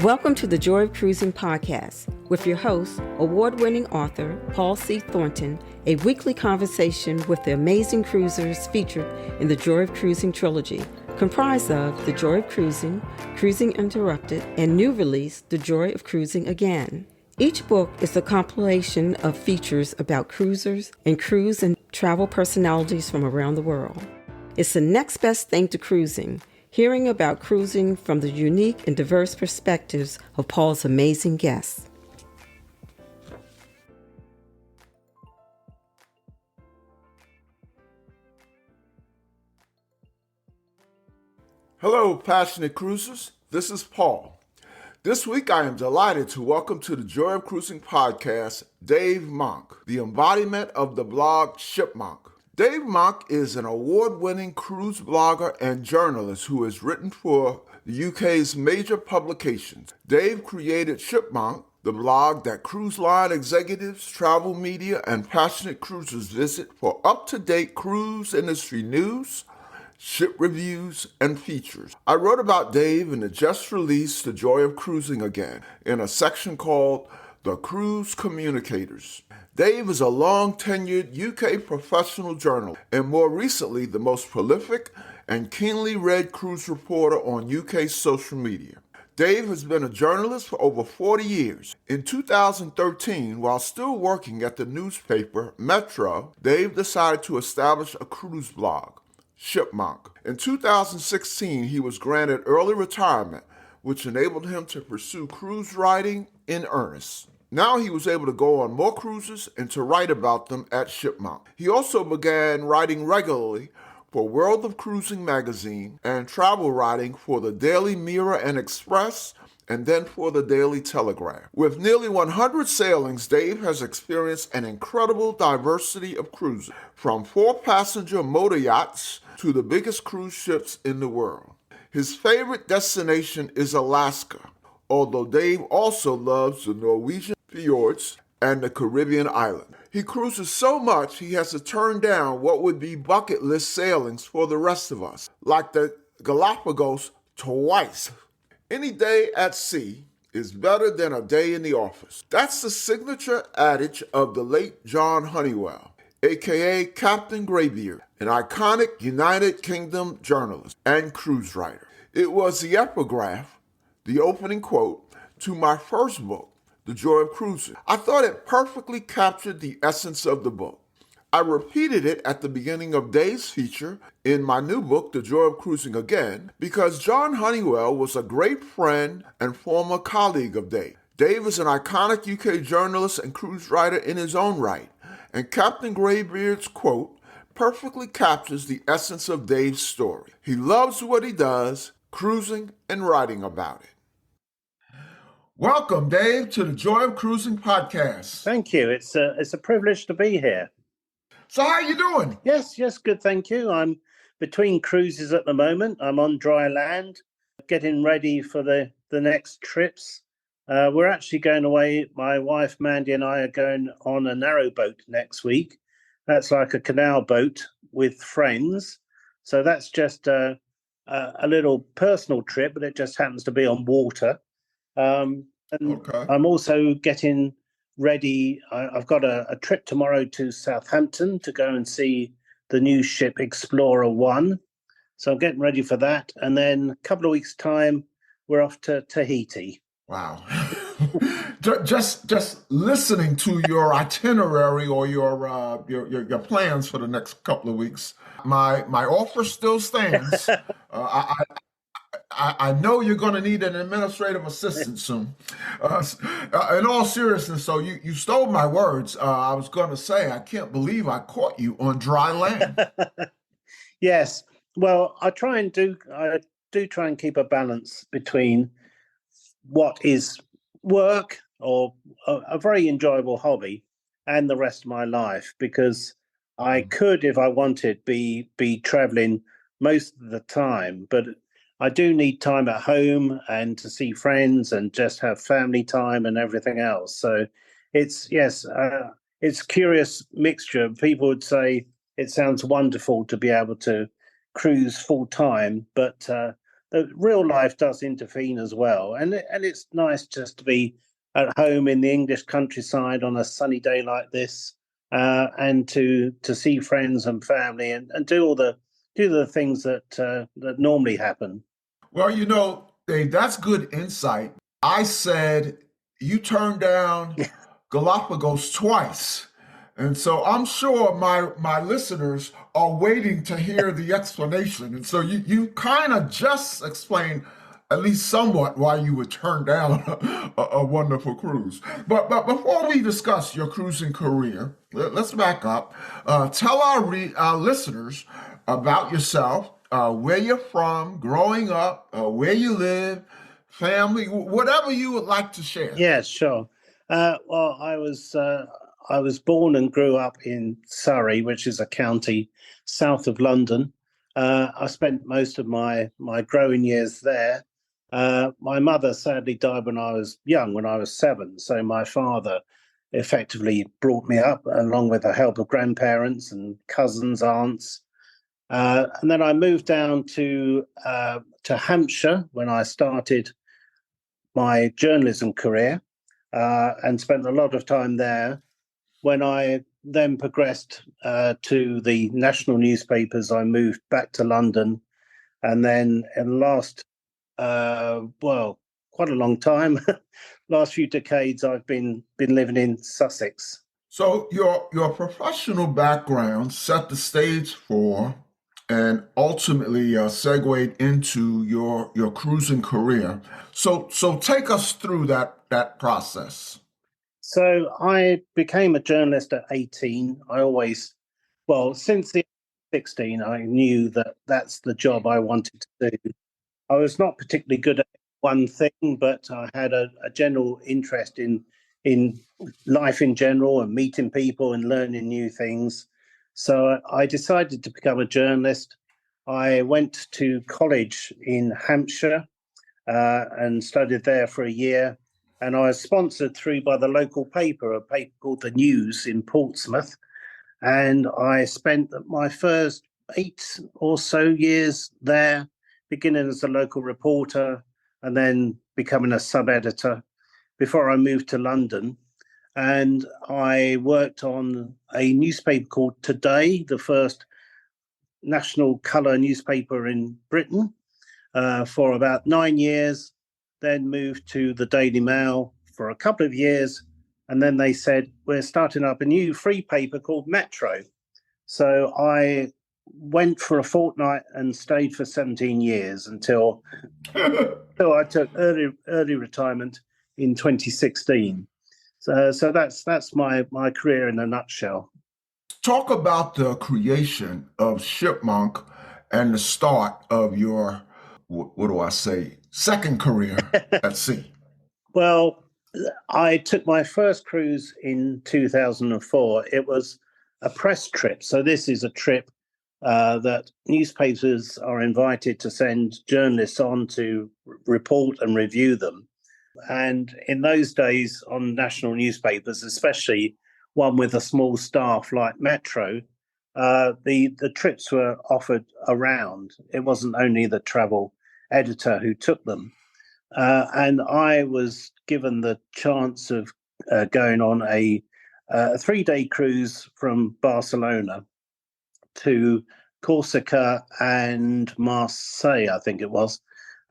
Welcome to the Joy of Cruising podcast with your host, award-winning author Paul C. Thornton, a weekly conversation with the amazing cruisers featured in the Joy of Cruising trilogy, comprised of The Joy of Cruising, Cruising Interrupted, and new release, The Joy of Cruising Again. Each book is a compilation of features about cruisers and cruise and travel personalities from around the world. It's the next best thing to cruising, hearing about cruising from the unique and diverse perspectives of Paul's amazing guests. Hello, passionate cruisers. This is Paul. This week, I am delighted to welcome to the Joy of Cruising podcast, Dave Monk, the embodiment of the blog Shipmonk. Dave Monk is an award-winning cruise blogger and journalist who has written for the UK's major publications. Dave created Shipmonk, the blog that cruise line executives, travel media, and passionate cruisers visit for up-to-date cruise industry news, ship reviews, and features. I wrote about Dave in the just-released The Joy of Cruising Again in a section called the Cruise Communicators. Dave is a long-tenured UK professional journalist and more recently the most prolific and keenly read cruise reporter on UK social media. Dave has been a journalist for over 40 years. In 2013, while still working at the newspaper Metro, Dave decided to establish a cruise blog, Shipmonk. In 2016, he was granted early retirement, which enabled him to pursue cruise writing in earnest. Now he was able to go on more cruises and to write about them at Shipmonk. He also began writing regularly for World of Cruising magazine and travel writing for the Daily Mirror and Express, and then for the Daily Telegraph. With nearly 100 sailings, Dave has experienced an incredible diversity of cruises, from 4-passenger motor yachts to the biggest cruise ships in the world. His favorite destination is Alaska, although Dave also loves the Norwegian fjords and the Caribbean island. He cruises so much he has to turn down what would be bucket list sailings for the rest of us, like the Galapagos twice. Any day at sea is better than a day in the office. That's the signature adage of the late John Honeywell, aka Captain Greybeard, an iconic United Kingdom journalist and cruise writer. It was the epigraph, the opening quote, to my first book, The Joy of Cruising. I thought it perfectly captured the essence of the book. I repeated it at the beginning of Dave's feature in my new book, The Joy of Cruising Again, because John Honeywell was a great friend and former colleague of Dave. Dave is an iconic UK journalist and cruise writer in his own right, and Captain Greybeard's quote perfectly captures the essence of Dave's story. He loves what he does, cruising and writing about it. Welcome, Dave, to the Joy of Cruising podcast. Thank you. It's a privilege to be here. So how are you doing? Yes, good, thank you. I'm between cruises at the moment. I'm on dry land, getting ready for the next trips. We're actually going away. My wife, Mandy, and I are going on a narrowboat next week. That's like a canal boat with friends. So that's just a little personal trip, but it just happens to be on water. And okay. I'm also getting ready. I've got a trip tomorrow to Southampton to go and see the new ship Explorer 1. So I'm getting ready for that. And then a couple of weeks' time, we're off to Tahiti. Wow. just listening to your itinerary or your plans for the next couple of weeks, my offer still stands. I know you're going to need an administrative assistant soon. In all seriousness, so you stole my words. I was going to say, I can't believe I caught you on dry land. Yes. Well, I do try and keep a balance between what is work or a very enjoyable hobby and the rest of my life, because I could, if I wanted, be traveling most of the time, but I do need time at home and to see friends and just have family time and everything else. So it's a curious mixture. People would say it sounds wonderful to be able to cruise full time, but the real life does intervene as well. And it's nice just to be at home in the English countryside on a sunny day like this, and to see friends and family and do the things that normally happen. Well, Dave, that's good insight. I said you turned down Galapagos twice. And so I'm sure my listeners are waiting to hear the explanation. And so you kind of just explained at least somewhat why you would turn down a wonderful cruise. But before we discuss your cruising career, let's back up. Tell our listeners about yourself, where you're from, growing up, where you live, family, whatever you would like to share. Yeah, sure. Well, I was born and grew up in Surrey, which is a county south of London. I spent most of my growing years there. My mother sadly died when I was young, when I was 7. So my father effectively brought me up, along with the help of grandparents and cousins, aunts. And then I moved down to Hampshire when I started my journalism career, and spent a lot of time there. When I then progressed to the national newspapers, I moved back to London. And then in the last, quite a long time, last few decades, I've been living in Sussex. So your professional background set the stage for and ultimately segued into your cruising career. So take us through that process. So I became a journalist at 18. Since the 16, I knew that that's the job I wanted to do. I was not particularly good at one thing, but I had a general interest in life in general and meeting people and learning new things. So I decided to become a journalist. I went to college in Hampshire and studied there for a year. And I was sponsored through by the local paper, a paper called The News in Portsmouth. And I spent my first 8 or so years there, beginning as a local reporter and then becoming a sub-editor before I moved to London. And I worked on a newspaper called Today, the first national colour newspaper in Britain, for about 9 years. Then moved to the Daily Mail for a couple of years. And then they said, we're starting up a new free paper called Metro. So I went for a fortnight and stayed for 17 years until I took early retirement in 2016. So that's my career in a nutshell. Talk about the creation of Shipmonk and the start of your, second career at sea. Well, I took my first cruise in 2004. It was a press trip. So this is a trip that newspapers are invited to send journalists on to report and review them. And in those days, on national newspapers, especially one with a small staff like Metro, the trips were offered around. It wasn't only the travel editor who took them. And I was given the chance of going on a 3-day cruise from Barcelona to Corsica and Marseille, I think it was.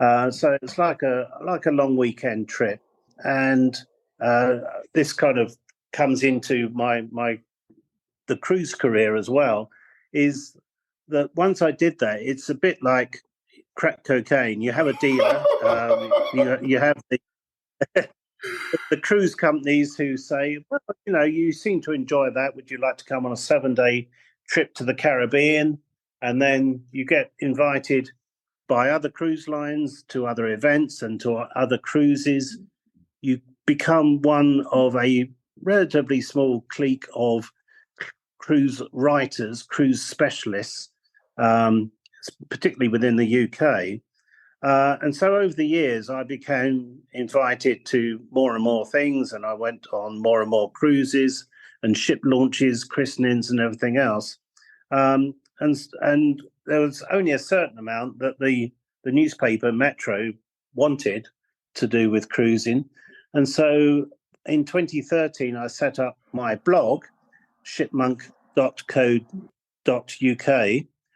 So it's like a long weekend trip, and this kind of comes into the cruise career as well. Is that once I did that, it's a bit like crack cocaine. You have a dealer, you have the cruise companies who say, well, you seem to enjoy that. Would you like to come on a 7-day trip to the Caribbean? And then you get invited by other cruise lines to other events and to other cruises. You become one of a relatively small clique of cruise writers, cruise specialists, particularly within the UK. And so over the years, I became invited to more and more things, and I went on more and more cruises and ship launches, christenings, and everything else. And there was only a certain amount that the the newspaper Metro wanted to do with cruising. And so in 2013, I set up my blog, Shipmonk.Co.uk,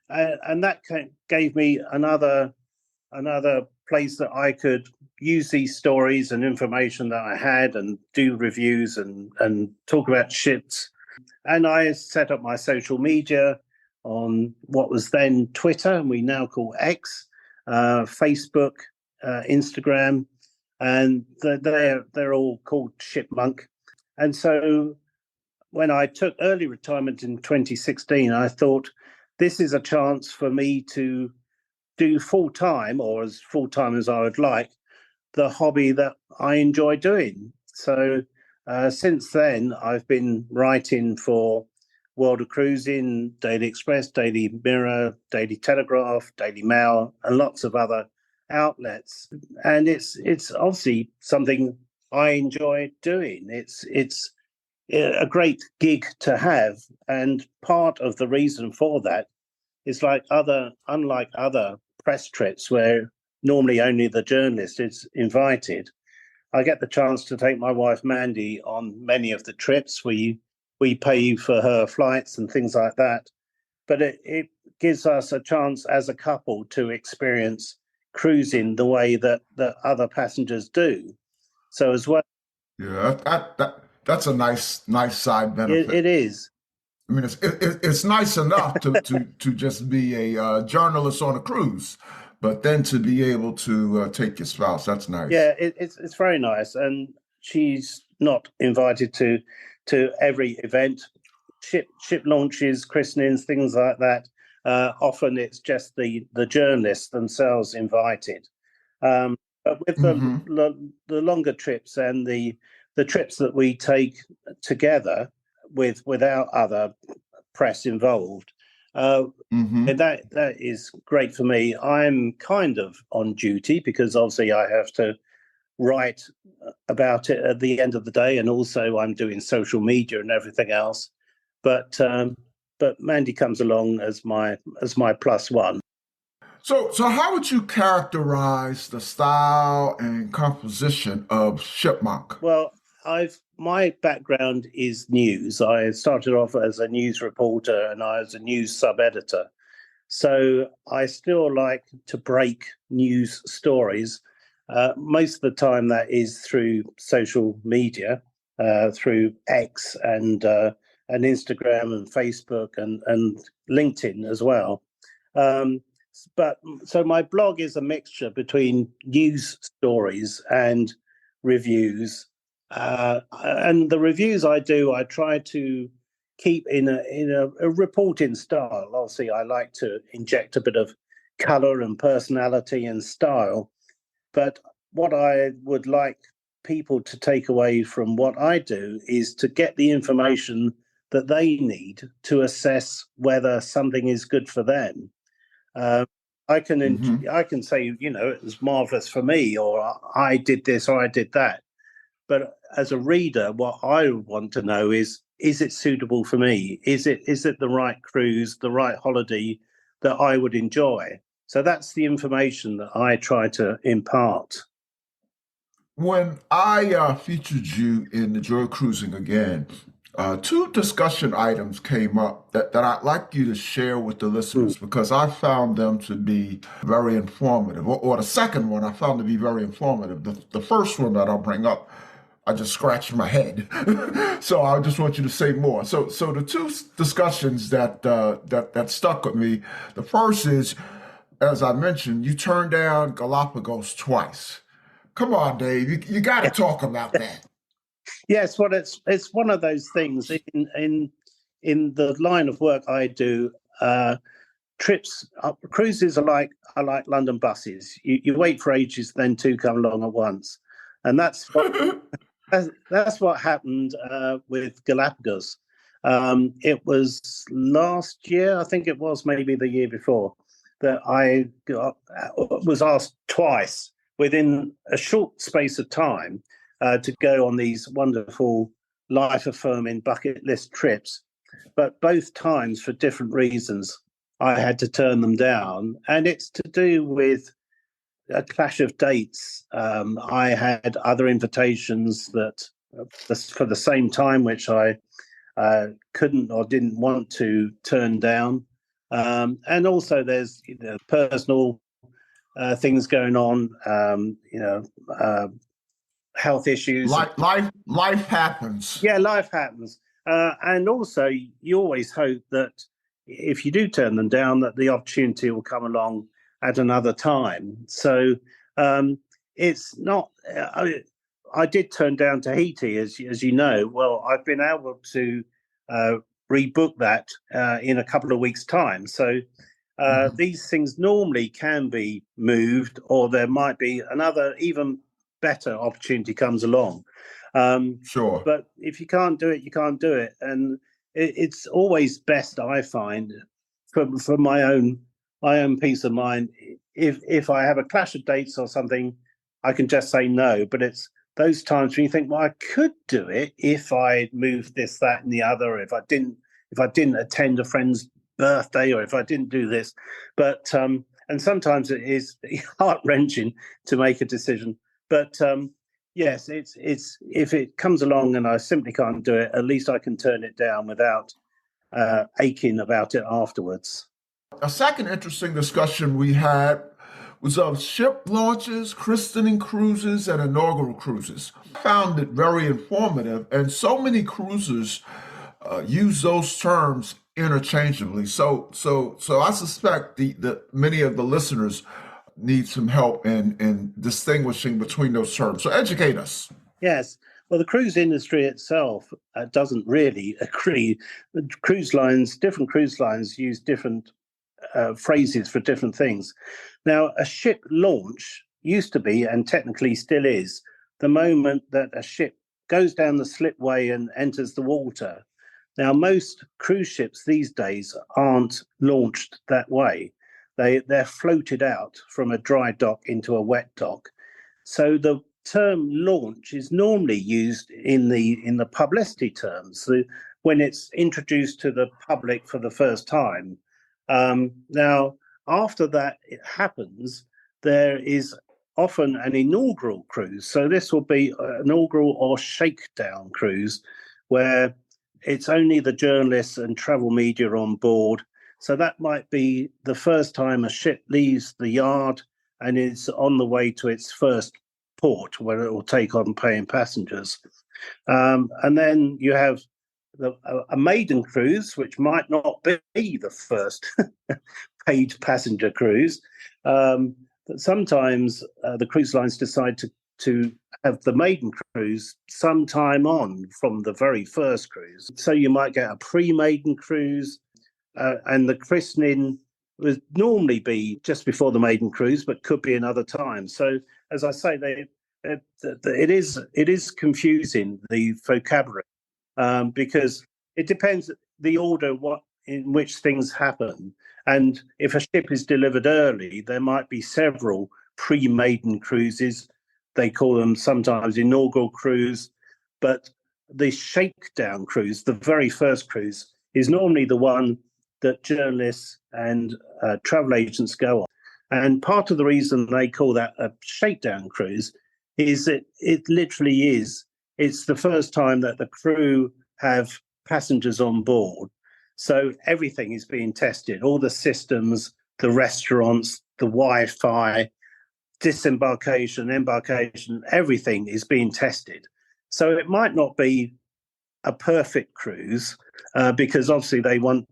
and that gave me another place that I could use these stories and information that I had and do reviews and talk about ships. And I set up my social media on what was then Twitter, and we now call X, Facebook, Instagram, and they're all called Shipmonk. And so when I took early retirement in 2016, I thought this is a chance for me to do full-time, or as full-time as I would like, the hobby that I enjoy doing. So since then, I've been writing for World of Cruising, Daily Express, Daily Mirror, Daily Telegraph, Daily Mail, and lots of other outlets. And it's obviously something I enjoy doing. It's a great gig to have, and part of the reason for that is unlike other press trips where normally only the journalist is invited. I get the chance to take my wife Mandy on many of the trips. We pay for her flights and things like that, but it gives us a chance as a couple to experience cruising the way that other passengers do. So as well, Yeah, that's a nice side benefit. it is. I mean, it's nice enough to just be a journalist on a cruise, but then to be able to take your spouse, that's nice. Yeah, it's very nice, and she's not invited to every event, ship launches, christenings, things like that. Often it's just the journalists themselves invited. But with the longer trips and the trips that we take together without other press involved, and that is great for me. I'm kind of on duty because obviously I have to write about it at the end of the day, and also I'm doing social media and everything else. But Mandy comes along as my plus one. So how would you characterize the style and composition of Shipmonk? Well, my background is news. I started off as a news reporter and I was a news sub-editor. So I still like to break news stories. Most of the time that is through social media, through X and Instagram and Facebook and LinkedIn as well. But so my blog is a mixture between news stories and reviews. And the reviews I do, I try to keep in a reporting style. Obviously, I like to inject a bit of color and personality and style. But what I would like people to take away from what I do is to get the information that they need to assess whether something is good for them. I can say, it was marvelous for me, or I did this, or I did that. But as a reader, what I want to know is it suitable for me? Is it the right cruise, the right holiday that I would enjoy? So that's the information that I try to impart. When I featured you in the Joy of Cruising again, two discussion items came up that I'd like you to share with the listeners because I found them to be very informative. Or the second one I found to be very informative. The first one that I'll bring up, I just scratched my head. So I just want you to say more. So the two discussions that stuck with me, the first is, as I mentioned, you turned down Galapagos twice. Come on, Dave, you got to talk about that. Yes, well, it's one of those things in the line of work I do. Trips, cruises are like London buses. You wait for ages, then two come along at once, and that's what happened with Galapagos. It was last year, I think it was maybe the year before, that I was asked twice within a short space of time to go on these wonderful life-affirming bucket list trips. But both times, for different reasons, I had to turn them down. And it's to do with a clash of dates. I had other invitations that for the same time, which I couldn't or didn't want to turn down. And also there's personal things going on, health issues. Life happens. Yeah, life happens. And also you always hope that if you do turn them down, that the opportunity will come along at another time. So it's not, I did turn down Tahiti, as you know. Well, I've been able to rebook that in a couple of weeks' time. So these things normally can be moved, or there might be another even better opportunity comes along. Sure. But if you can't do it, you can't do it. And it's always best, I find, for my own peace of mind. If I have a clash of dates or something, I can just say no. But it's those times when you think, well, I could do it if I moved this, that, and the other. If I didn't attend a friend's birthday, or if I didn't do this. But and sometimes it is heart-wrenching to make a decision. But yes, it's if it comes along and I simply can't do it, at least I can turn it down without aching about it afterwards. A second interesting discussion we had was of ship launches, christening cruises, and inaugural cruises. I found it very informative, and so many cruisers use those terms interchangeably. So I suspect the many of the listeners need some help in distinguishing between those terms. So educate us. Yes. Well, the cruise industry itself doesn't really agree. Different cruise lines use different phrases for different things. Now, a ship launch used to be, and technically still is, the moment that a ship goes down the slipway and enters the water. Now, most cruise ships these days aren't launched that way. They're floated out from a dry dock into a wet dock. So the term launch is normally used in the publicity terms, so when it's introduced to the public for the first time. Now, after that it happens, there is often an inaugural cruise. So this will be an inaugural or shakedown cruise, where it's only the journalists and travel media on board. So that might be the first time a ship leaves the yard and is on the way to its first port, where it will take on paying passengers. And then you have a maiden cruise, which might not be the first paid passenger cruise. But sometimes the cruise lines decide to have the maiden cruise some time on from the very first cruise. So you might get a pre-maiden cruise, and the christening would normally be just before the maiden cruise, but could be another time. So, as I say, it is confusing, the vocabulary, because it depends the order in which things happen. And if a ship is delivered early, there might be several pre-maiden cruises. They call them sometimes inaugural cruise, but the shakedown cruise, the very first cruise, is normally the one that journalists and travel agents go on. And part of the reason they call that a shakedown cruise is that it literally is. It's the first time that the crew have passengers on board. So everything is being tested, all the systems, the restaurants, the Wi-Fi, disembarkation, embarkation, everything is being tested. So it might not be a perfect cruise, because obviously they want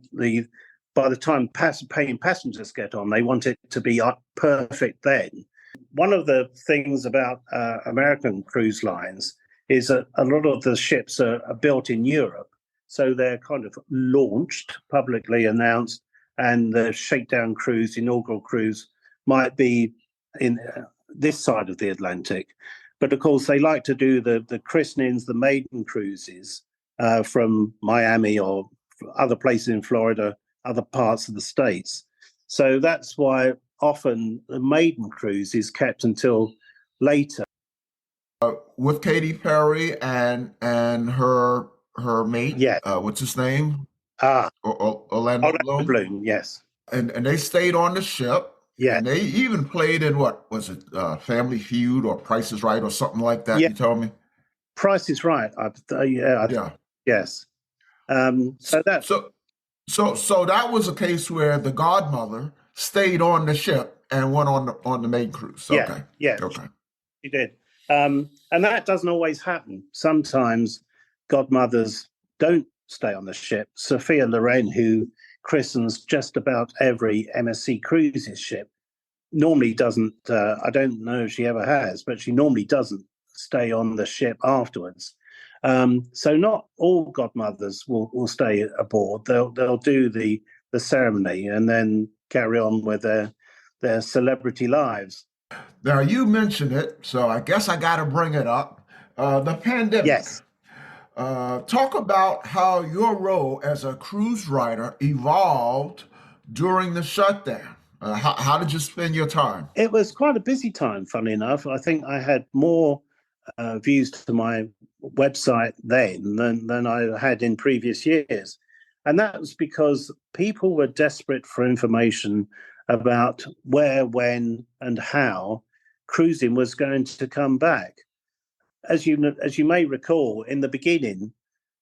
by the time paying passengers get on, they want it to be perfect then. One of the things about American cruise lines is that a lot of the ships are built in Europe. So they're kind of launched, publicly announced, and the shakedown cruise, inaugural cruise, might be in this side of the Atlantic. But of course, they like to do the christenings, the maiden cruises from Miami or other places in Florida, other parts of the States. So that's why often the maiden cruise is kept until later. With Katy Perry and her mate, Yeah. what's his name? Orlando Orlando Bloom. Bloom, yes. And they stayed on the ship. Yeah. And they even played in what was it, Family Feud or Price is Right or something like that. Yeah. You told me. Price is Right. Yeah. Yes. So that. So that was a case where the godmother stayed on the ship and went on the main cruise. Yeah. Okay. Yeah. Okay. She did. And that doesn't always happen. Sometimes godmothers don't stay on the ship. Sophia Loren, who christens just about every MSC Cruises ship, normally doesn't. I don't know if she ever has, but she normally doesn't stay on the ship afterwards. So not all godmothers will stay aboard. They'll do the ceremony and then carry on with their celebrity lives. Now you mentioned it, so I guess I got to bring it up. The pandemic. Yes. Talk about how your role as a cruise writer evolved during the shutdown. How did you spend your time? It was quite a busy time, funnily enough. I think I had more views to my website then than I had in previous years. And that was because people were desperate for information about where, when, and how cruising was going to come back. As you may recall, in the beginning,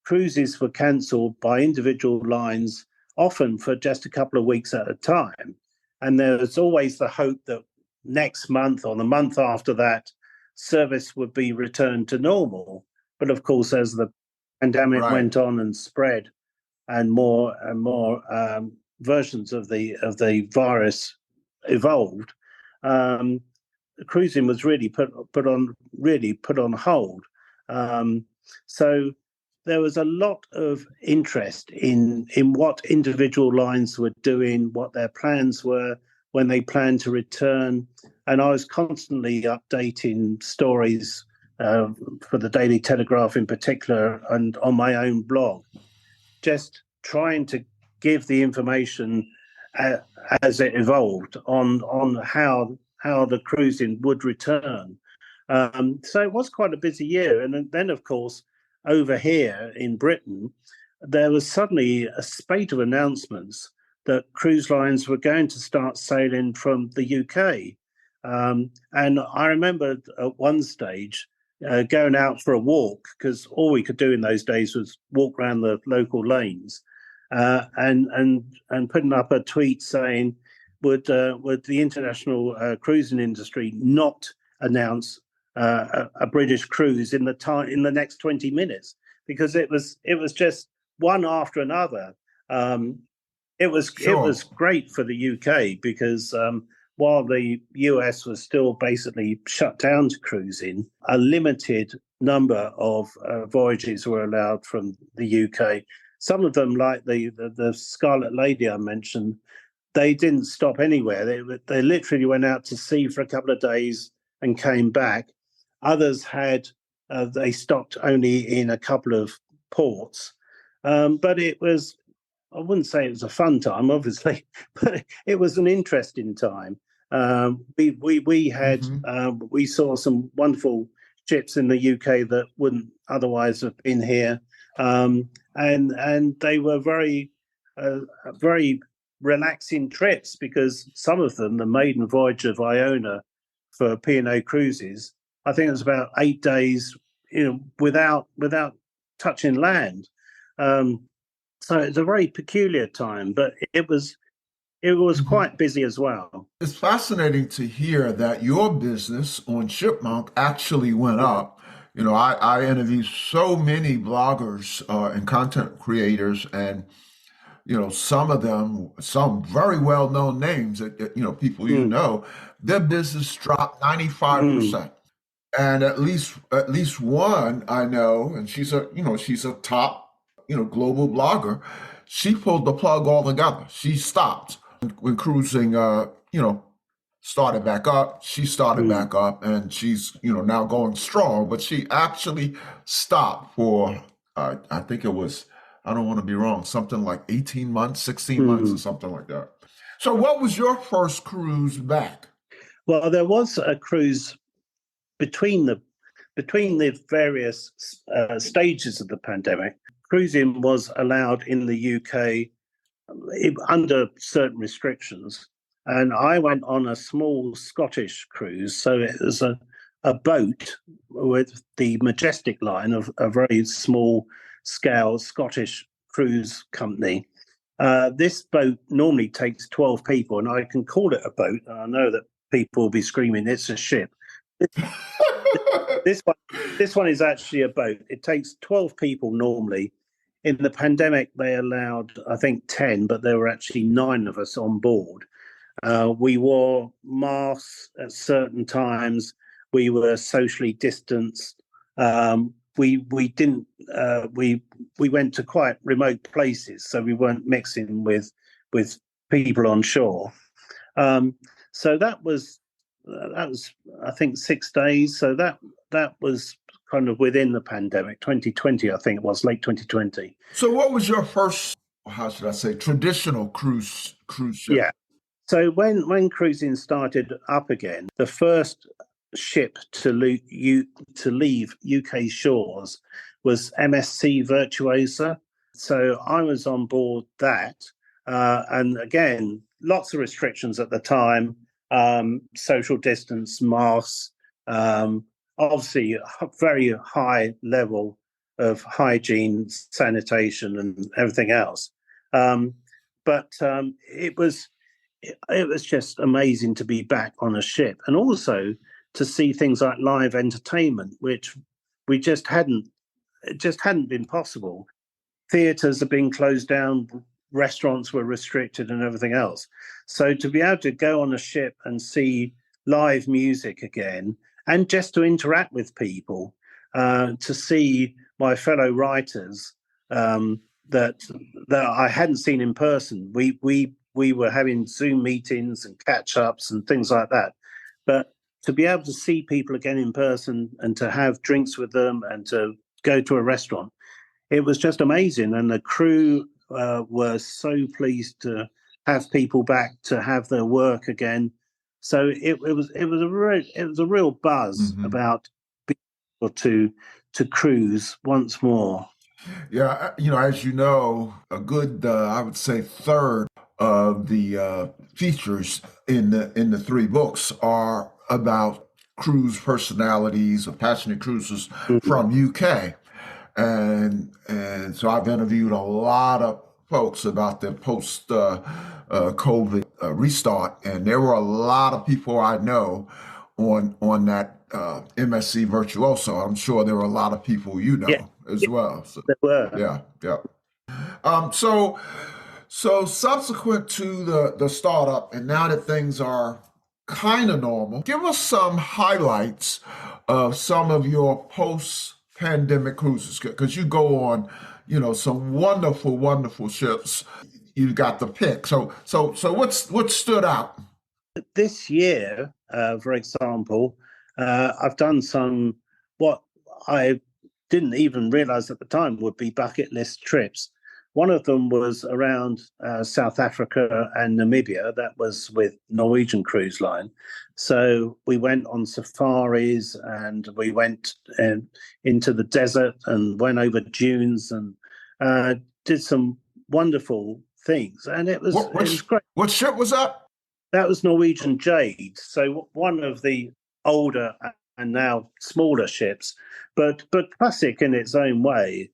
cruises were cancelled by individual lines, often for just a couple of weeks at a time. And there was always the hope that next month or the month after that, service would be returned to normal. But of course, as the pandemic Right. went on and spread, and more versions of the virus evolved, cruising was really put on hold. So there was a lot of interest in what individual lines were doing, what their plans were, when they planned to return, and I was constantly updating stories for the Daily Telegraph in particular, and on my own blog, just trying to give the information as it evolved on how the cruising would return. So it was quite a busy year. And then, of course, over here in Britain, there was suddenly a spate of announcements that cruise lines were going to start sailing from the UK. And I remember at one stage going out for a walk, because all we could do in those days was walk around the local lanes, and putting up a tweet saying, would the international cruising industry not announce a British cruise in the next 20 minutes, because it was just one after another. It was great for the UK because while the US was still basically shut down to cruising, a limited number of voyages were allowed from the UK. Some of them, like the Scarlet Lady I mentioned, they didn't stop anywhere. They literally went out to sea for a couple of days and came back. Others had they stopped only in a couple of ports, but it was, I wouldn't say it was a fun time, obviously, but it was an interesting time. We had we saw some wonderful ships in the UK that wouldn't otherwise have been here, and they were very relaxing trips, because some of them, the maiden voyage of Iona for P&O Cruises, I think it was about 8 days, without touching land. So it's a very peculiar time, but it was quite busy as well. It's fascinating to hear that your business on Shipmonk actually went up. I interview so many bloggers and content creators, and some of them, some very well-known names that people their business dropped 95%. And at least one I know, and she's a top global blogger. She pulled the plug altogether. She stopped when cruising started back up. She started back up, and she's now going strong. But she actually stopped for I think it was, I don't want to be wrong, something like 18 months, 16 months, or something like that. So what was your first cruise back? Well, there was a cruise between the various stages of the pandemic. Cruising was allowed in the UK under certain restrictions, And I went on a small Scottish cruise. So it was a boat with the Majestic Line of a very small scale Scottish cruise company. This boat normally takes 12 people, and I can call it a boat. I know that people will be screaming, it's a ship. This one is actually a boat. It takes 12 people normally. In the pandemic, they allowed, I think, 10, but there were actually 9 of us on board. We wore masks at certain times. We were socially distanced. We went to quite remote places, so we weren't mixing with people on shore. So that was I think 6 days. So that was kind of within the pandemic, 2020, I think it was, late 2020. So what was your first, how should I say, traditional cruise ship? Yeah. So when cruising started up again, the first ship to leave UK shores was MSC Virtuosa. So I was on board that. And again, lots of restrictions at the time, social distance, masks, obviously a very high level of hygiene, sanitation, and everything else. But it was just amazing to be back on a ship, and also to see things like live entertainment, which it just hadn't been possible. Theatres have been closed down, restaurants were restricted, and everything else. So to be able to go on a ship and see live music again, and just to interact with people, to see my fellow writers that I hadn't seen in person. We were having Zoom meetings and catch-ups and things like that. But to be able to see people again in person and to have drinks with them and to go to a restaurant, it was just amazing. And the crew were so pleased to have people back, to have their work again. So it was a real buzz about being able to cruise once more. Yeah, as you know, a good, I would say, third of the features in the 3 books are about cruise personalities or passionate cruisers from UK, and so I've interviewed a lot of folks about the post COVID restart, and there were a lot of people I know on that MSC Virtuoso. I'm sure there were a lot of people as well. So, there were. Yeah. So subsequent to the startup, and now that things are kind of normal, give us some highlights of some of your post-pandemic cruises, because you go on, some wonderful, wonderful ships. You got the pick. So what stood out? This year, for example, I've done some what I didn't even realize at the time would be bucket list trips. One of them was around South Africa and Namibia. That was with Norwegian Cruise Line. So we went on safaris, and we went into the desert and went over dunes and did some wonderful things. And it was great. What ship was that? That was Norwegian Jade. So one of the older and now smaller ships, but classic in its own way.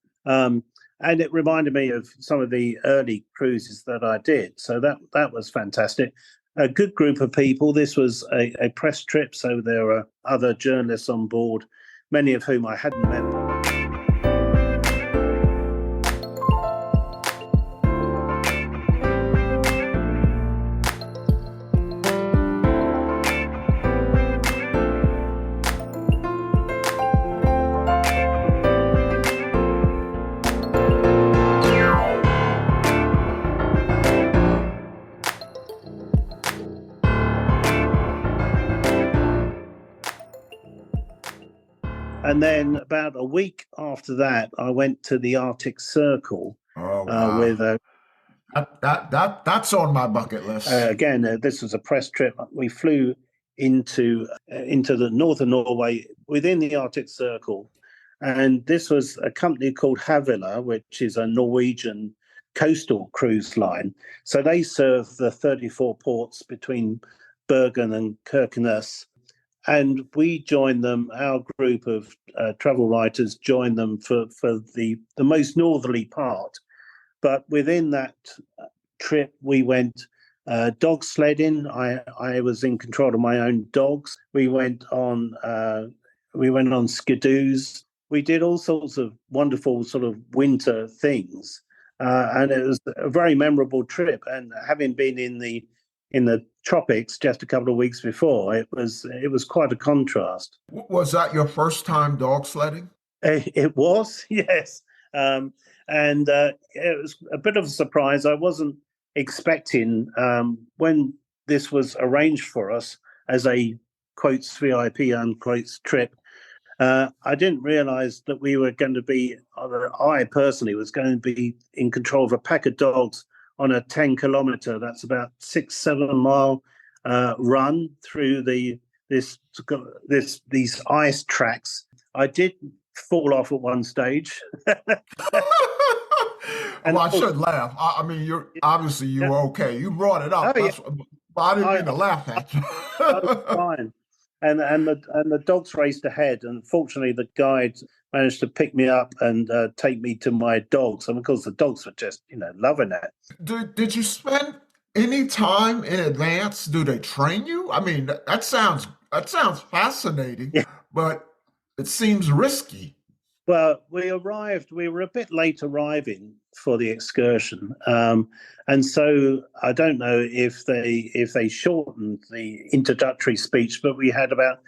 And it reminded me of some of the early cruises that I did. So that was fantastic. A good group of people. This was a press trip, so there were other journalists on board, many of whom I hadn't met. And then about a week after that, I went to the Arctic Circle. Oh, wow. With that's on my bucket list. Again, this was a press trip. We flew into the north of Norway within the Arctic Circle, and this was a company called Havila, which is a Norwegian coastal cruise line. So they serve the 34 ports between Bergen and Kirkenes. And we joined them, our group of travel writers joined them for the most northerly part. But within that trip, we went dog sledding. I was in control of my own dogs. We went on skidoos. We did all sorts of wonderful sort of winter things, and it was a very memorable trip. And having been in the tropics just a couple of weeks before, it was quite a contrast. Was that your first time dog sledding? It was, yes. And it was a bit of a surprise. I wasn't expecting, when this was arranged for us as a quotes VIP unquotes trip, I didn't realize that we were going to be, I personally was going to be in control of a pack of dogs on a 10-kilometer, that's about 6-7 mile run through these ice tracks. I did fall off at one stage. Well, I should laugh. I mean, you were okay. You brought it up. Oh, yeah. But I didn't mean to laugh at you. I was fine. And the dogs raced ahead, and fortunately the guide managed to pick me up and take me to my dogs. And of course, the dogs were just loving it. Did you spend any time in advance? Do they train you? I mean, that sounds fascinating, Yeah. But it seems risky. Well, we were a bit late arriving for the excursion. And so I don't know if they shortened the introductory speech, but we had about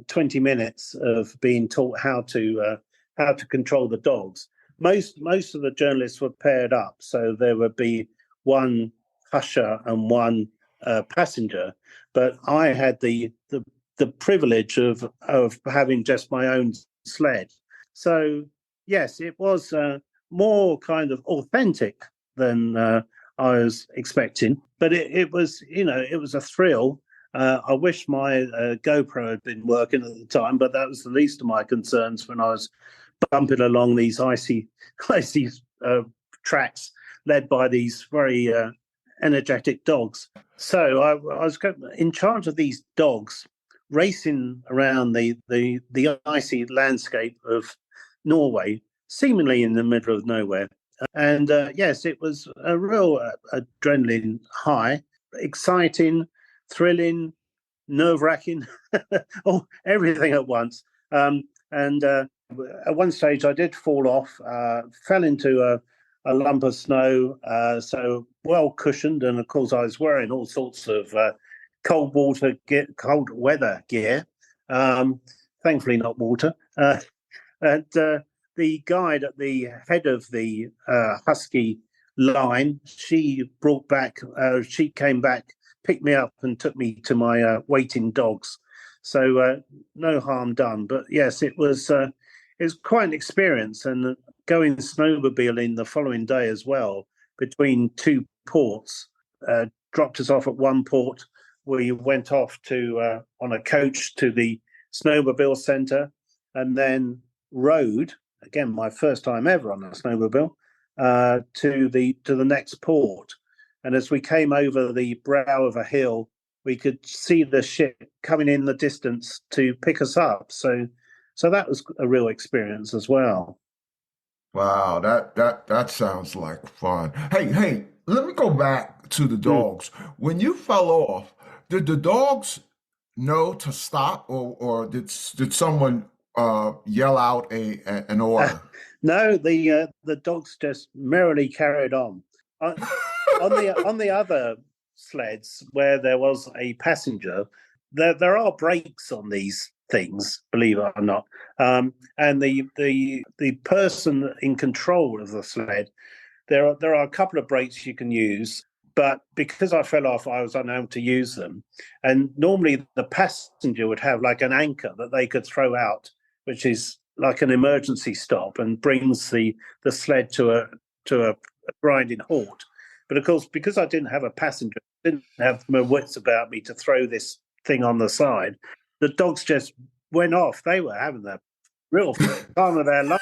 20 minutes of being taught how to control the dogs. Most of the journalists were paired up, so there would be one usher and one passenger. But I had the privilege of having just my own sled. So yes, it was more kind of authentic than I was expecting, but it was a thrill. I wish my GoPro had been working at the time, but that was the least of my concerns when I was bumping along these icy tracks led by these very energetic dogs. So I was in charge of these dogs racing around the icy landscape of Norway, seemingly in the middle of nowhere. And yes, it was a real adrenaline high, exciting, thrilling, nerve-wracking, everything at once. And at one stage, I did fall off, fell into a lump of snow, so well cushioned. And of course, I was wearing all sorts of cold weather gear. Thankfully, not water. And the guide at the head of the husky line, she came back, picked me up, and took me to my waiting dogs. So no harm done. But yes, it was quite an experience, and going snowmobiling the following day as well between two ports. Dropped us off at one port. We went off to on a coach to the snowmobile centre, and then rode, again my first time ever on a snowmobile, to the next port. And as we came over the brow of a hill, we could see the ship coming in the distance to pick us up. So that was a real experience as well. Wow, that sounds like fun. Hey, let me go back to the dogs. When you fell off, did the dogs know to stop, or did someone yell out an order? No, the dogs just merrily carried on. On the other sleds where there was a passenger, there are brakes on these things, believe it or not. And the person in control of the sled, there are a couple of brakes you can use, but because I fell off, I was unable to use them. And normally the passenger would have like an anchor that they could throw out, which is like an emergency stop and brings the sled to a grinding halt. But of course, because I didn't have a passenger, didn't have my wits about me to throw this thing on the side, the dogs just went off. They were having the real time of their life.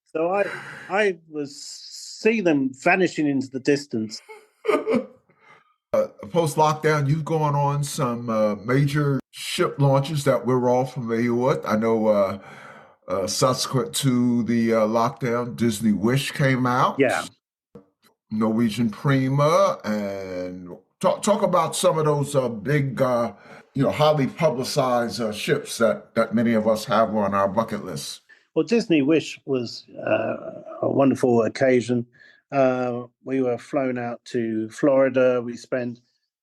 So I was see them vanishing into the distance. Post-lockdown, you've gone on some major ship launches that we're all familiar with. I know subsequent to the lockdown, Disney Wish came out, Yeah. Norwegian Prima, and talk about some of those big, highly publicized ships that many of us have on our bucket list. Well, Disney Wish was a wonderful occasion. We were flown out to Florida. We spent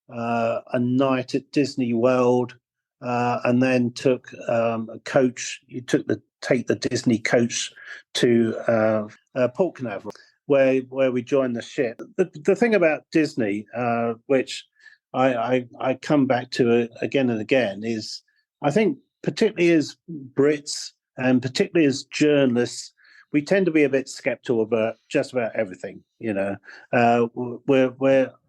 a night at Disney World, and then took a coach. You take the Disney coach to Port Canaveral, where we joined the ship. The thing about Disney, which I come back to again and again, is I think particularly as Brits and particularly as journalists, we tend to be a bit skeptical about just about everything. We're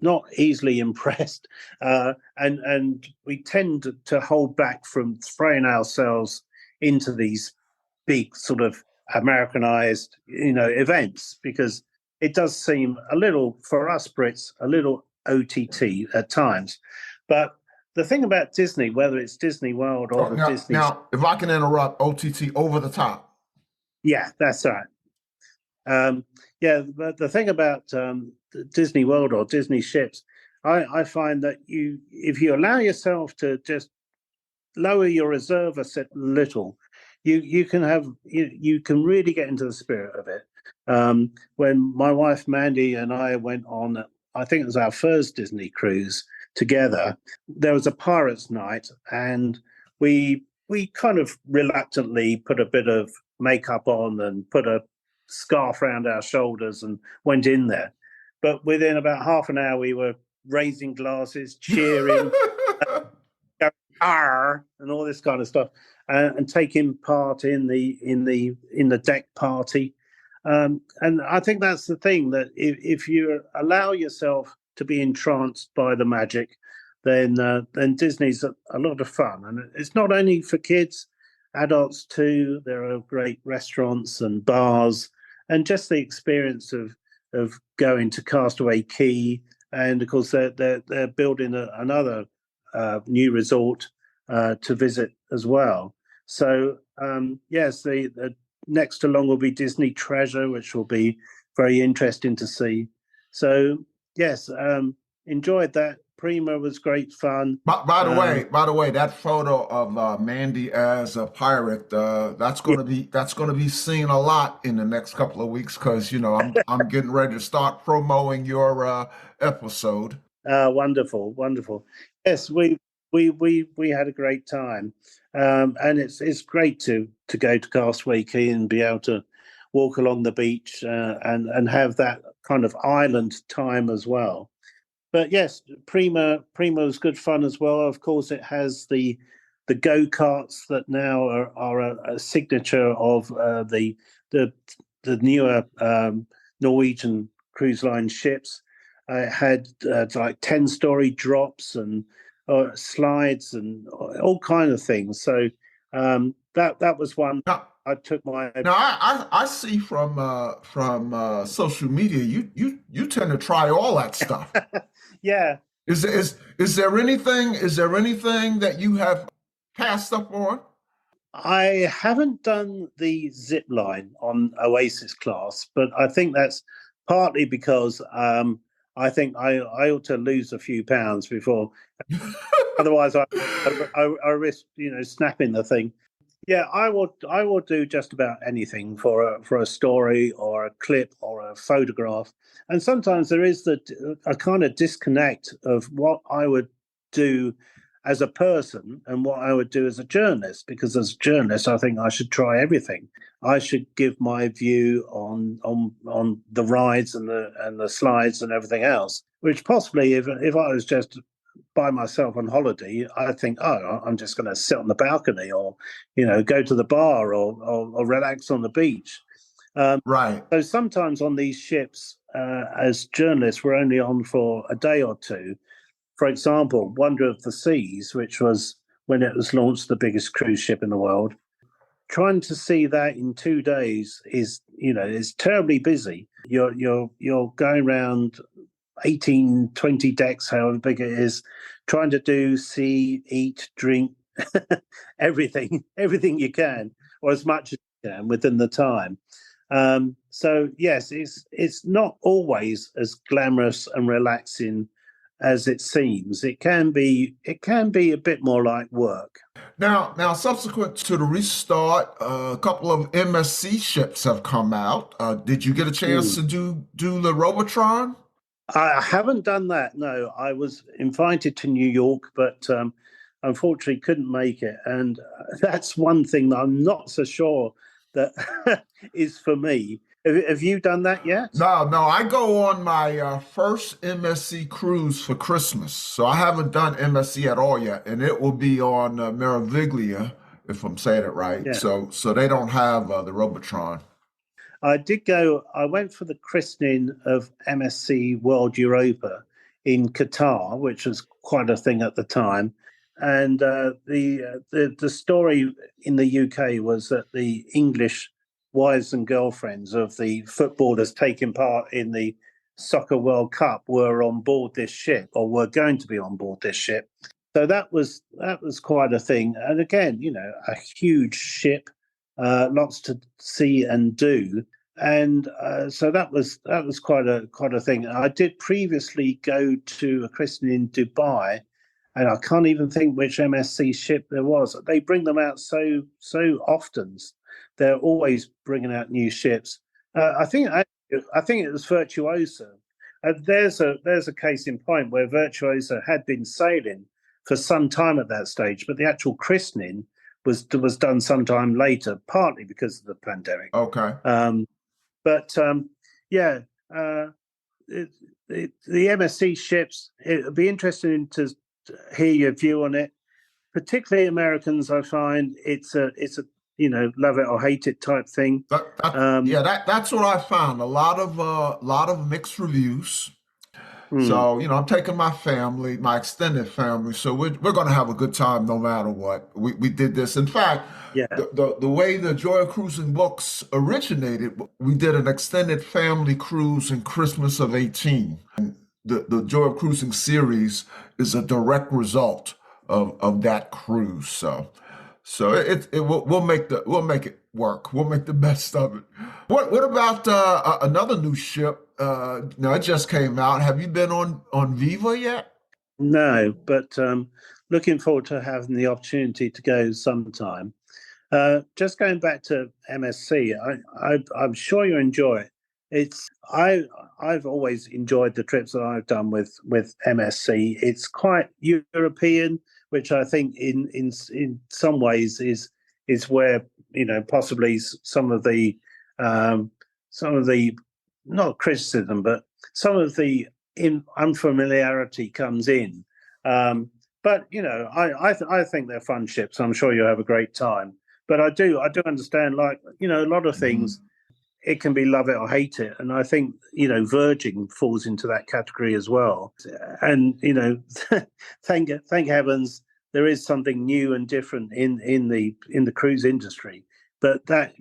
not easily impressed, and we tend to hold back from throwing ourselves into these big sort of Americanized, events, because it does seem a little, for us Brits, a little OTT at times. But the thing about Disney, whether it's Disney World or Disney... Now, if I can interrupt, OTT, over the top. Yeah, that's right. But the thing about Disney World or Disney ships, I find that if you allow yourself to just lower your reserve a little, you can really get into the spirit of it. When my wife Mandy and I went on, I think it was our first Disney cruise together, there was a pirates night, and we kind of reluctantly put a bit of makeup on and put a scarf around our shoulders and went in there. But within about half an hour, we were raising glasses, cheering, and all this kind of stuff, and taking part in the deck party. And I think that's the thing, that if you allow yourself to be entranced by the magic, then Disney's a lot of fun. And it's not only for kids, adults too. There are great restaurants and bars, and just the experience of going to Castaway Cay. And of course, they're building another new resort to visit as well. So yes, the next along will be Disney Treasure, which will be very interesting to see. So yes, enjoyed that. Prima was great fun. By the way, that photo of Mandy as a pirate, that's going to be seen a lot in the next couple of weeks, because I'm getting ready to start promoting your episode. Wonderful. Yes, we had a great time, and it's great to go to Castaway Cay and be able to walk along the beach and have that kind of island time as well. But yes, Prima was good fun as well. Of course, it has the go-karts that now are a signature of the newer Norwegian cruise line ships. It had like 10-story drops and slides and all kinds of things. So that was one. I took my. Now I see from social media you tend to try all that stuff. Yeah. Is there anything that you have passed up on? I haven't done the zip line on Oasis class, but I think that's partly because I think I ought to lose a few pounds before. Otherwise, I risk snapping the thing. Yeah, I will do just about anything for a story or a clip or a photograph. And sometimes there is a kind of disconnect of what I would do as a person and what I would do as a journalist, because as a journalist, I think I should try everything. I should give my view on the rides and the slides and everything else, which possibly if I was just by myself on holiday, I think, I'm just going to sit on the balcony or, go to the bar or relax on the beach. Right. So sometimes on these ships, as journalists, we're only on for a day or two. For example, Wonder of the Seas, which was when it was launched, the biggest cruise ship in the world. trying to see that in 2 days is terribly busy. You're going around 18, 20 decks, however big it is, trying to do, see, eat, drink, everything you can, or as much as you can within the time. So yes, it's not always as glamorous and relaxing as it seems. It can be a bit more like work. Now, subsequent to the restart, a couple of MSC ships have come out. Did you get a chance to do the Robotron? I haven't done that. No, I was invited to New York, but unfortunately couldn't make it. And that's one thing that I'm not so sure that is for me. Have you done that yet? No. I go on my first MSC cruise for Christmas, so I haven't done MSC at all yet, and it will be on Meraviglia, if I'm saying it right. Yeah. So they don't have the Robotron. I did go. I went for the christening of MSC World Europa in Qatar, which was quite a thing at the time. And the story in the UK was that the English wives and girlfriends of the footballers taking part in the Soccer World Cup were on board this ship, or were going to be on board this ship. So that was quite a thing. And again, a huge ship, lots to see and do. And so that was quite a thing. I did previously go to a christening in Dubai, and I can't even think which MSC ship there was. They bring them out so often. They're always bringing out new ships. I think it was Virtuosa. There's a case in point where Virtuosa had been sailing for some time at that stage, but the actual christening was done sometime later, partly because of the pandemic. Okay. The MSC ships, it would be interesting to hear your view on it. Particularly Americans, I find it's a love it or hate it type thing. That's what I found. A lot of mixed reviews. So, I'm taking my family, my extended family. So we're going to have a good time no matter what. We did this. In fact, the way the Joy of Cruising books originated, we did an extended family cruise in Christmas of 18. And the Joy of Cruising series is a direct result of that cruise. So we'll make it work. We'll make the best of it. What about another new ship? It just came out. Have you been on Viva yet? No, but looking forward to having the opportunity to go sometime. Just going back to MSC, I'm sure you enjoy it. I've always enjoyed the trips that I've done with MSC. It's quite European, which I think in some ways is where possibly some of the not criticism, but some of the unfamiliarity comes in. But I think they're fun ships. I'm sure you'll have a great time. But I do understand, a lot of things. It can be love it or hate it, and I think Virgin falls into that category as well. And thank heavens there is something new and different in the cruise industry, but that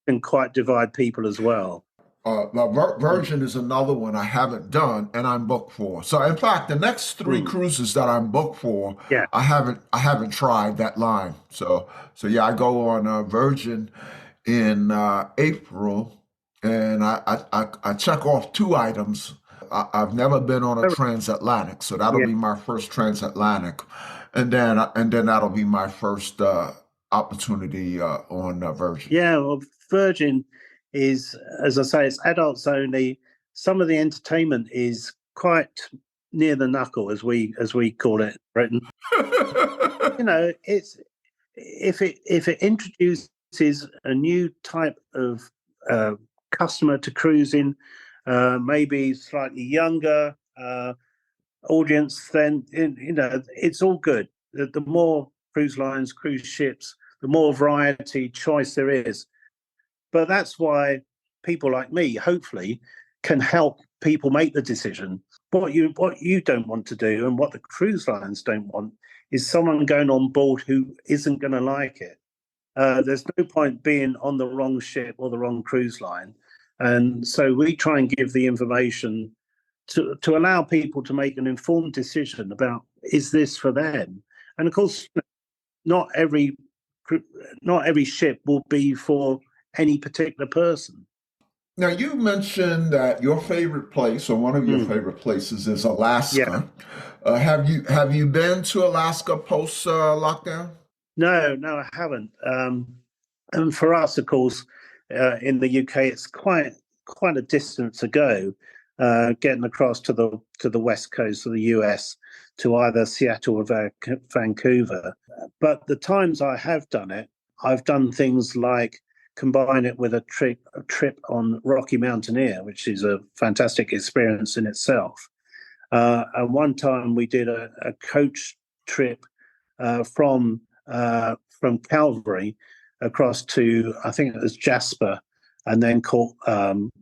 can quite divide people as well. Virgin is another one I haven't done, and I'm booked for. So, in fact, the next three cruises that I'm booked for, I haven't tried that line. So I go on Virgin in April, and I check off 2 items. I've never been on a transatlantic, so that'll be my first transatlantic, and then that'll be my first opportunity on Virgin. Yeah, well, Virgin is, as I say, it's adults only. Some of the entertainment is quite near the knuckle, as we call it in Britain. It's if it introduces a new type of customer to cruising, maybe slightly younger audience, then it's all good. The more cruise lines, cruise ships, the more variety, choice there is. But that's why people like me, hopefully, can help people make the decision. What you don't want to do, and what the cruise lines don't want, is someone going on board who isn't going to like it. There's no point being on the wrong ship or the wrong cruise line. And so we try and give the information to allow people to make an informed decision about, is this for them? And of course, not every ship will be for any particular person. Now, you mentioned that your favorite place, or one of your favorite places, is Alaska. Yeah. Have you been to Alaska post lockdown? No, I haven't. And for us, of course, in the UK, it's quite a distance to go, getting across to the west coast of the US to either Seattle or Vancouver. But the times I have done it, I've done things like combine it with a trip on Rocky Mountaineer, which is a fantastic experience in itself. And one time we did a coach trip from Calvary across to, I think it was Jasper, and then caught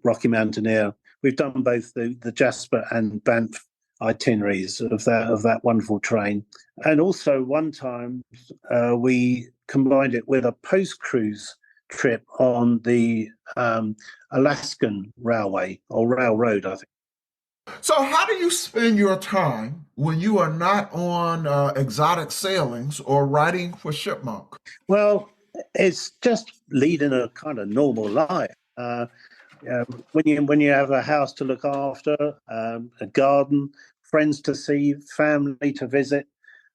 Rocky Mountaineer. We've done both the Jasper and Banff itineraries of that wonderful train. And also one time we combined it with a post-cruise trip on the Alaskan Railway, or Railroad, I think. So how do you spend your time when you are not on exotic sailings or writing for Shipmonk? Well, it's just leading a kind of normal life. When you have a house to look after, a garden, friends to see, family to visit,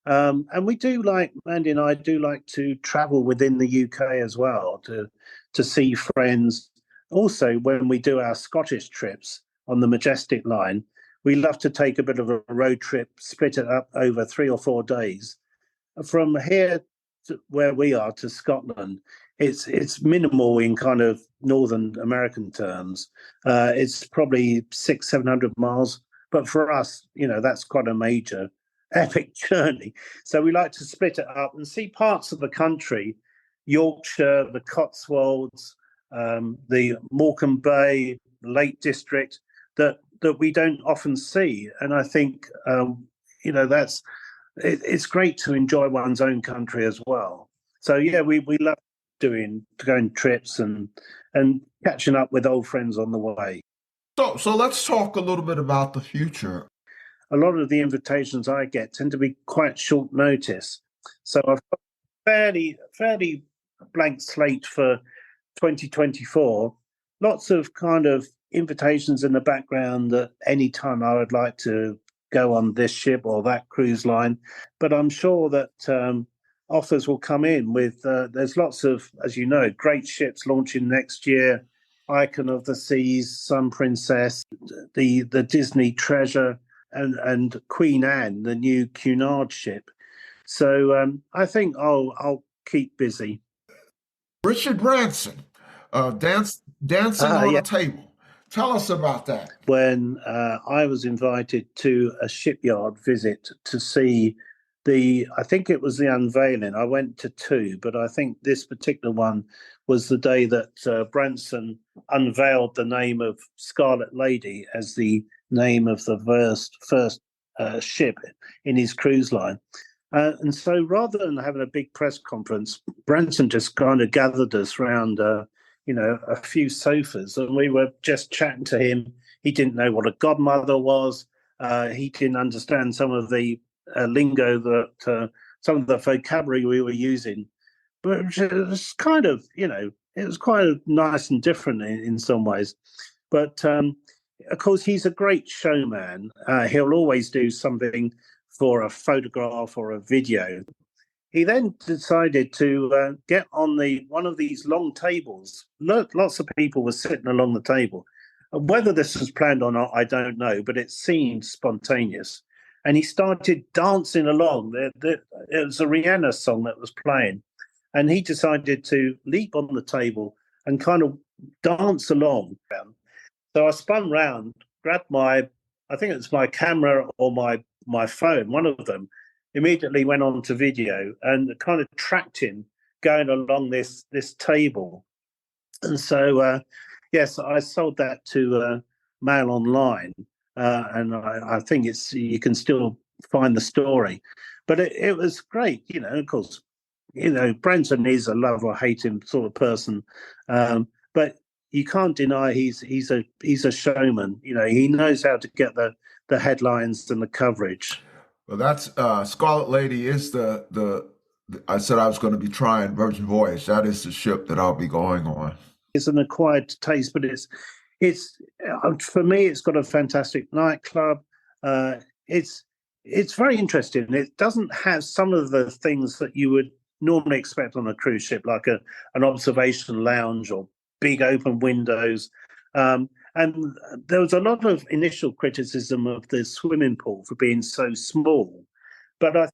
and Mandy and I do like to travel within the UK as well to see friends. Also, when we do our Scottish trips on the Majestic line, we love to take a bit of a road trip, split it up over 3 or 4 days. From here to where we are to Scotland, it's minimal in kind of Northern American terms. It's probably 600-700 miles, but for us, that's quite a major epic journey. So we like to split it up and see parts of the country, Yorkshire, the Cotswolds, the Morecambe Bay, Lake District, that we don't often see. And I think it's great to enjoy one's own country as well. So yeah, we love going trips and catching up with old friends on the way. So let's talk a little bit about the future. A lot of the invitations I get tend to be quite short notice. So I've got a fairly blank slate for 2024. Lots of kind of invitations in the background that any time I would like to go on this ship or that cruise line. But I'm sure that offers will come in with, there's lots of, as you know, great ships launching next year. Icon of the Seas, Sun Princess, the Disney Treasure, and Queen Anne, the new Cunard ship. So I think I'll keep busy. Richard Branson, dancing on a table. Tell us about that. When I was invited to a shipyard visit to see I think it was the unveiling. I went to 2, but I think this particular one was the day that Branson unveiled the name of Scarlet Lady as the name of the first ship in his cruise line. And so rather than having a big press conference, Branson just kind of gathered us around, a few sofas, and we were just chatting to him. He didn't know what a godmother was. He didn't understand some of the lingo some of the vocabulary we were using, but it was kind of, it was quite nice and different in some ways. But of course, he's a great showman. He'll always do something for a photograph or a video. He then decided to get on one of these long tables. Lots of people were sitting along the table. Whether this was planned or not, I don't know, but it seemed spontaneous. And he started dancing along. It was a Rihanna song that was playing. And he decided to leap on the table and kind of dance along. So I spun round, grabbed I think it was my camera or my phone, one of them, immediately went on to video and kind of tracked him going along this table. And so, yes, I sold that to Mail Online. And I think you can still find the story. But it was great, of course. Branson is a love or hate him sort of person, but you can't deny he's a showman. He knows how to get the headlines and the coverage. Well, that's Scarlet Lady is the I said I was going to be trying Virgin Voyage. That is the ship that I'll be going on. It's an acquired taste, but it's for me. It's got a fantastic nightclub. It's very interesting. It doesn't have some of the things that you would normally expect on a cruise ship, like an observation lounge or big open windows. And there was a lot of initial criticism of the swimming pool for being so small. But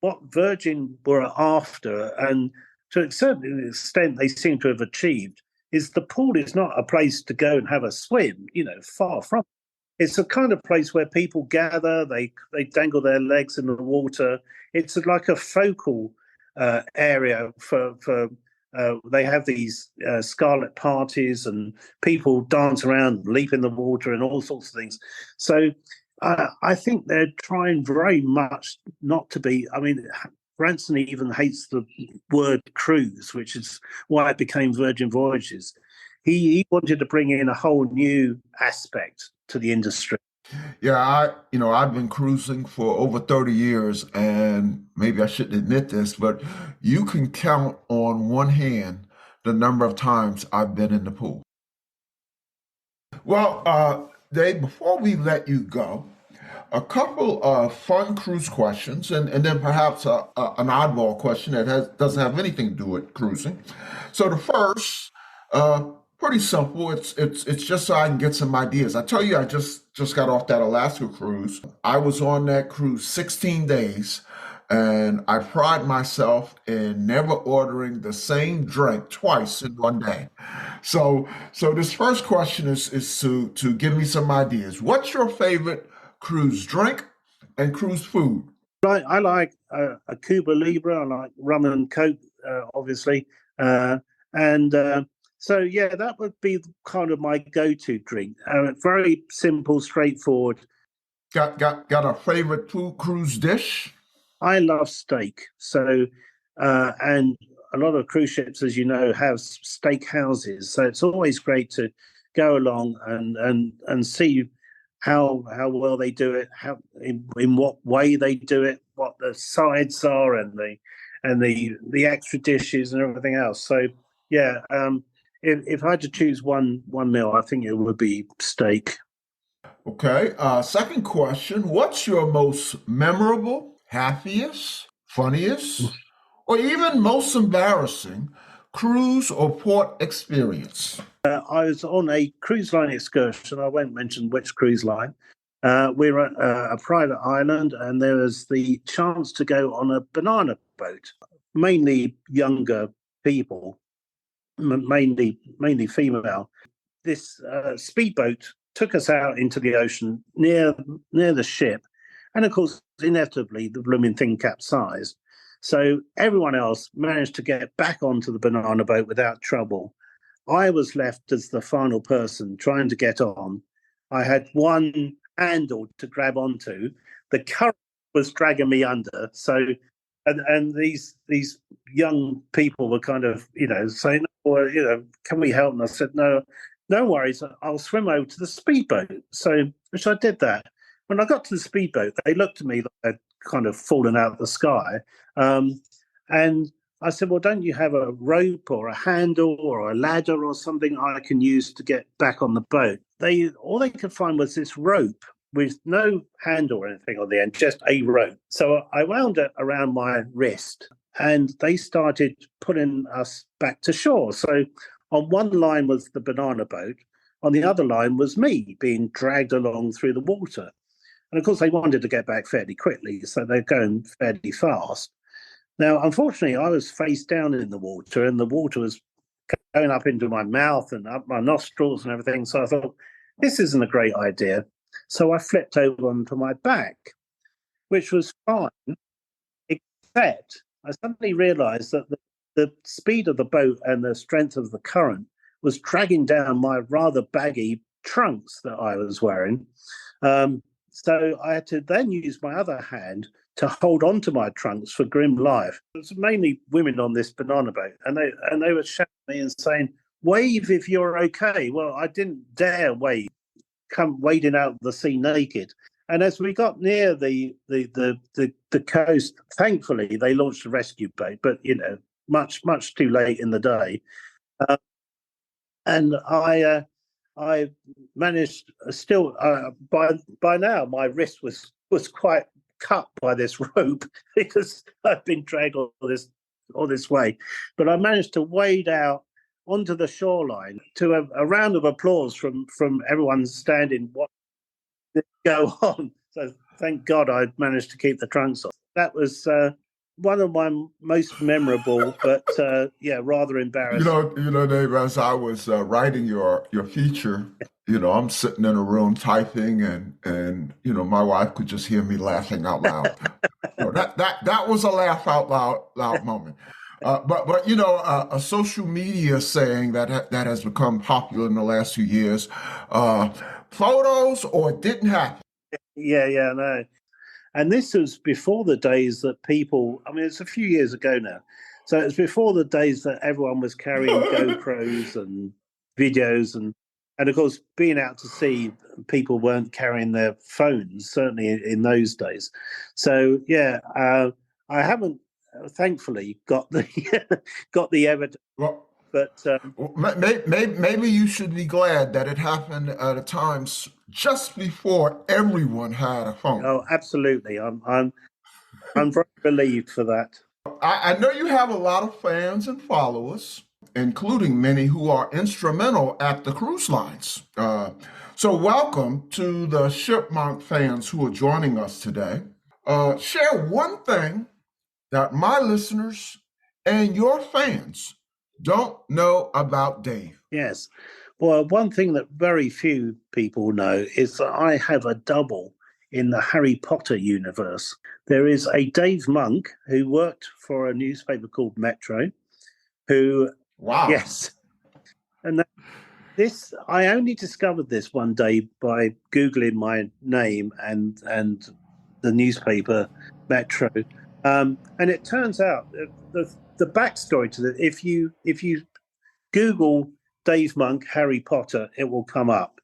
what Virgin were after, and to a certain extent they seem to have achieved, is the pool is not a place to go and have a swim, far from. It's a kind of place where people gather, they dangle their legs in the water. It's like a focal area for they have these scarlet parties and people dance around, leap in the water and all sorts of things. So I think they're trying very much not to be. I mean, Branson even hates the word cruise, which is why it became Virgin Voyages. He wanted to bring in a whole new aspect to the industry. Yeah, I've been cruising for over 30 years, and maybe I shouldn't admit this, but you can count on one hand the number of times I've been in the pool. Well, Dave, before we let you go, a couple of fun cruise questions, and then perhaps an oddball question that doesn't have anything to do with cruising. So the first, pretty simple. It's just so I can get some ideas. I tell you, I just got off that Alaska cruise. I was on that cruise 16 days, and I pride myself in never ordering the same drink twice in one day. So this first question is to give me some ideas. What's your favorite cruise drink and cruise food? I like a Cuba Libre. I like rum and Coke, obviously, and so yeah, that would be kind of my go-to drink. Very simple, straightforward. Got a favorite food cruise dish? I love steak. So and a lot of cruise ships, as you know, have steak houses. So it's always great to go along and see how well they do it, how in what way they do it, what the sides are, and the extra dishes and everything else. So yeah, if I had to choose one meal, I think it would be steak. Okay. Second question: what's your most memorable, happiest, funniest, or even most embarrassing cruise or port experience? I was on a cruise line excursion. I won't mention which cruise line. We were at a private island, and there was the chance to go on a banana boat. Mainly younger people, mainly female. This speedboat took us out into the ocean near the ship, and of course, inevitably, the blooming thing capsized. So everyone else managed to get back onto the banana boat without trouble. I was left as the final person trying to get on. I had one handle to grab onto. The current was dragging me under. So, and these young people were kind of, saying, well, can we help? And I said, no worries. I'll swim over to the speedboat. So, which I did that. When I got to the speedboat, they looked at me like I'd kind of fallen out of the sky. And I said, well, don't you have a rope or a handle or a ladder or something I can use to get back on the boat? All they could find was this rope with no handle or anything on the end, just a rope. So I wound it around my wrist, and they started putting us back to shore. So on one line was the banana boat. On the other line was me being dragged along through the water. And of course, they wanted to get back fairly quickly, so they're going fairly fast. Now, unfortunately, I was face down in the water, and the water was going up into my mouth and up my nostrils and everything. So I thought, this isn't a great idea. So I flipped over onto my back, which was fine, except I suddenly realized that the speed of the boat and the strength of the current was dragging down my rather baggy trunks that I was wearing. So I had to then use my other hand to hold on to my trunks for grim life. It was mainly women on this banana boat, and they were shouting at me and saying, "Wave if you're okay." Well, I didn't dare wave, come wading out of the sea naked. And as we got near the coast, thankfully they launched a rescue boat, but much too late in the day. And I managed still by now my wrist was quite cut by this rope because I've been dragged all this way, but I managed to wade out onto the shoreline to a round of applause from everyone standing watching it go on. So thank God I managed to keep the trunks on. That was one of my most memorable, but rather embarrassing. Dave, as I was writing your feature, I'm sitting in a room typing, and my wife could just hear me laughing out loud. That was a laugh out loud moment. But a social media saying that has become popular in the last few years: photos or it didn't happen. Yeah, no. And this was before the days that people, it's a few years ago now. So it's before the days that everyone was carrying GoPros and videos. And of course, being out to sea, people weren't carrying their phones, certainly in those days. So, I haven't, thankfully, got the evidence. Well, but maybe you should be glad that it happened at a time just before everyone had a phone. Oh, absolutely. I'm very relieved for that. I know you have a lot of fans and followers, including many who are instrumental at the cruise lines. So welcome to the Shipmonk fans who are joining us today. Share one thing that my listeners and your fans don't know about Dave. Yes. Well, one thing that very few people know is that I have a double in the Harry Potter universe. There is a Dave Monk who worked for a newspaper called Metro, who... Wow. Yes. And this, I only discovered this one day by Googling my name and the newspaper Metro. And it turns out the backstory to that, if you Google Dave Monk, Harry Potter, it will come up.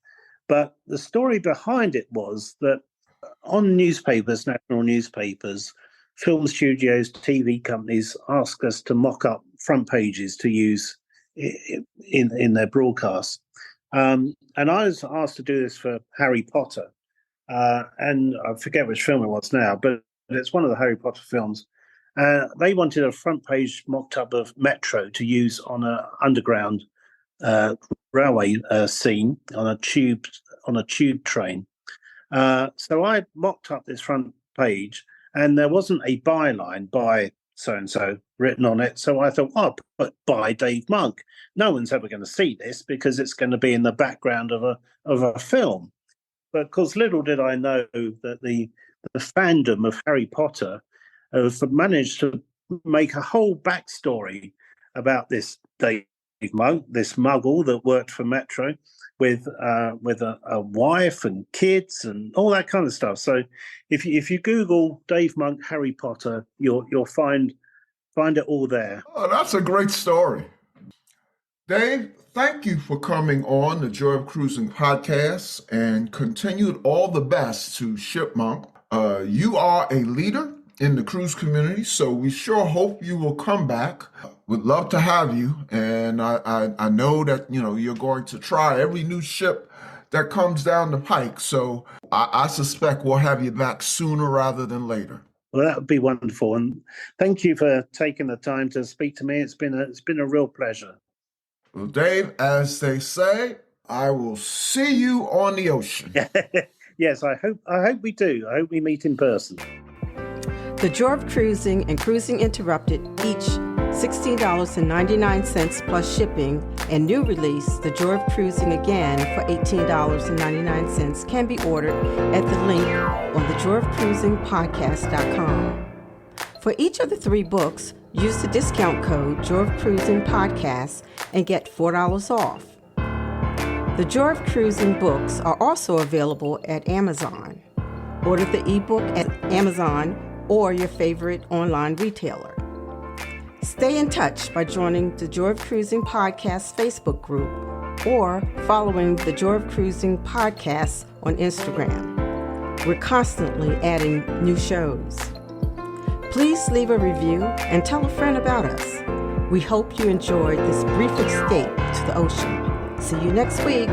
But the story behind it was that on newspapers, national newspapers, film studios, TV companies ask us to mock up front pages to use in their broadcasts. And I was asked to do this for Harry Potter. And I forget which film it was now, but it's one of the Harry Potter films. They wanted a front page mocked up of Metro to use on an underground railway scene on a tube train. So I mocked up this front page, and there wasn't a byline by so and so written on it. So I thought, I'll put by Dave Monk. No one's ever going to see this because it's going to be in the background of a film. But of course, little did I know that the fandom of Harry Potter have managed to make a whole backstory about this Dave Monk, this muggle that worked for Metro, with a wife and kids and all that kind of stuff. So if you Google Dave Monk Harry Potter, you'll find it all there. Oh, that's a great story. Dave, thank you for coming on the Joy of Cruising podcast, and continued all the best to Shipmonk. You are a leader in the cruise community, so we sure hope you will come back. Would love to have you, and I know that you're going to try every new ship that comes down the pike, so I suspect we'll have you back sooner rather than later. Well, that would be wonderful, and thank you for taking the time to speak to me. It's been a real pleasure. Well, Dave, as they say, I will see you on the ocean. Yes, I hope we do. I hope we meet in person. The Joy of Cruising and Cruising Interrupted, each $16.99 plus shipping, and new release, The Joy of Cruising Again for $18.99, can be ordered at the link on thejoyofcruisingpodcast.com. For each of the 3 books, use the discount code Joy of Cruising Podcast and get $4 off. The Joy of Cruising books are also available at Amazon. Order the ebook at Amazon or your favorite online retailer. Stay in touch by joining the Joy of Cruising Podcast Facebook group or following the Joy of Cruising Podcast on Instagram. We're constantly adding new shows. Please leave a review and tell a friend about us. We hope you enjoyed this brief escape to the ocean. See you next week.